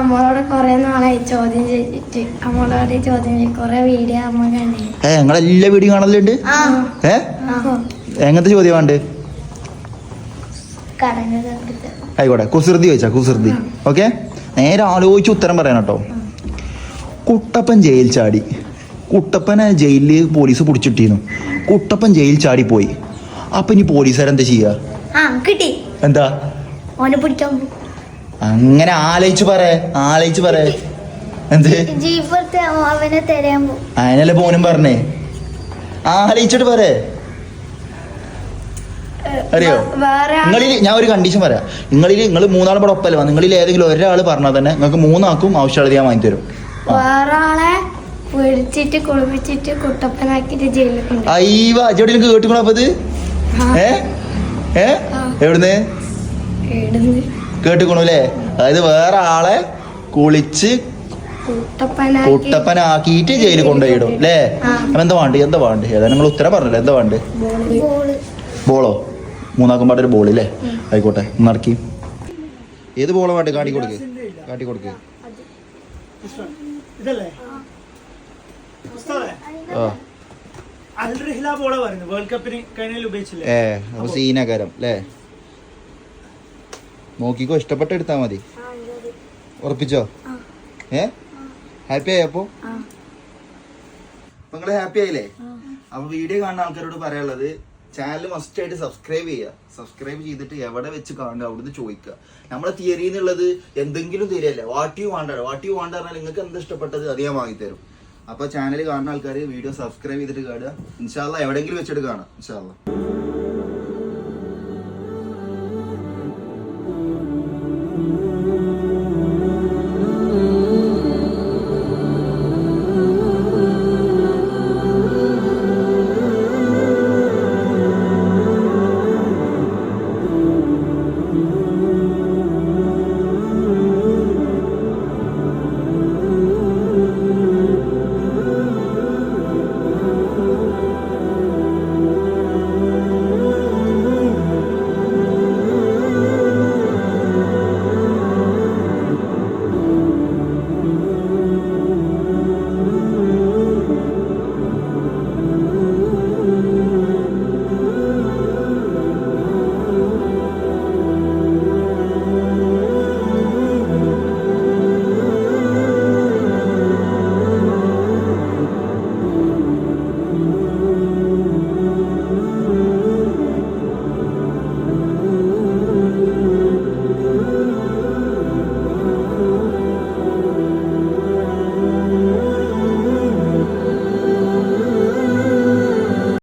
നമ്മളോട് കൊറേ നാളായി ചോദ്യം ചെയ്തിട്ട് നമ്മളോട് ചോദ്യം ചെയ്ത് കൊറേ വീഡിയോ അമ്മ കണ്ടു. നിങ്ങളെല്ലാ വീഡിയോ കാണലുണ്ട്? എങ്ങനത്തെ ചോദ്യമാണ്ട്? ആയിക്കോട്ടെ, കുസൃതി ചോദിച്ചാ കുസൃതി. ഓക്കെ, നേരെ ആലോചിച്ച് ഉത്തരം പറയാൻ കേട്ടോ. കുട്ടപ്പൻ ജയിൽ ചാടി. കുട്ടപ്പനെ ജയിലില് പോലീസ് പിടിച്ചിട്ടിരുന്നു. കുട്ടപ്പൻ ജയിൽ ചാടി പോയി. അപ്പൊ ഇനി പോലീസുകാരെന്താ ചെയ്യാ? കിട്ടി. എന്താ അങ്ങനെ ആലോചിച്ച് പറ. എന്ത് അതിനല്ലേ പോനും പറഞ്ഞേ? ആലോചിച്ചിട്ട് പറ. അറിയോ? ഞാൻ ഒരു കണ്ടീഷൻ പറയാം. നിങ്ങൾ മൂന്നാളും കൂടെ ഒപ്പല്ല. നിങ്ങളിൽ ഏതെങ്കിലും ഒരാൾ പറഞ്ഞാൽ തന്നെ നിങ്ങൾക്ക് മൂന്നാൾക്കും ആവശ്യമുള്ളത് ഞാൻ വാങ്ങി തരും. കേട്ടിക്കണോ? അപ്പൊ ഇത് എവിടുന്ന് കേട്ടിക്കണു അല്ലേ? അതായത് വേറെ ആളെ കുളിച്ച് കുട്ടപ്പനാക്കിയിട്ട് ജയിലിൽ കൊണ്ടുപോയിടും അല്ലേ? അപ്പൊ എന്താ വേണ്ട? ഏതാ നിങ്ങൾ ഉത്തരം പറഞ്ഞല്ലോ. എന്താ വേണ്ട? ബോളോ? മൂന്നാക്കും പാട്ടൊരു ബോൾ അല്ലേ? ആയിക്കോട്ടെ, നടക്കി. ഏത് ബോളോ വേണ്ട? കാട്ടി കൊടുക്ക്. സീനകരം അല്ലേ? നോക്കിക്കോ, ഇഷ്ടപ്പെട്ട എടുത്താ മതി. ഉറപ്പിച്ചോ? ഹാപ്പി ആയി? അപ്പൊ നിങ്ങള് ഹാപ്പി ആയില്ലേ? അപ്പൊ വീഡിയോ കാണുന്ന ആൾക്കാരോട് പറയാനുള്ളത്, ചാനൽ മസ്റ്റ് ആയിട്ട് സബ്സ്ക്രൈബ് ചെയ്യുക. സബ്സ്ക്രൈബ് ചെയ്തിട്ട് എവിടെ വെച്ച് കാണുക അവിടുന്ന് ചോദിക്കുക. നമ്മളെ തിയറി എന്നുള്ളത് എന്തെങ്കിലും തിയറിയല്ല. വാട്ട് യു വാണ്ട് പറഞ്ഞാൽ നിങ്ങൾക്ക് എന്താ ഇഷ്ടപ്പെട്ടത് അത് ഞാൻ വാങ്ങിത്തരും. അപ്പൊ ചാനൽ കാണുന്ന ആൾക്കാർ വീഡിയോ സബ്സ്ക്രൈബ് ചെയ്തിട്ട് കാണുക. ഇൻഷാ അല്ലാഹ് എവിടെയെങ്കിലും വെച്ചിട്ട് കാണാം. ഇൻഷാ അല്ലാഹ്.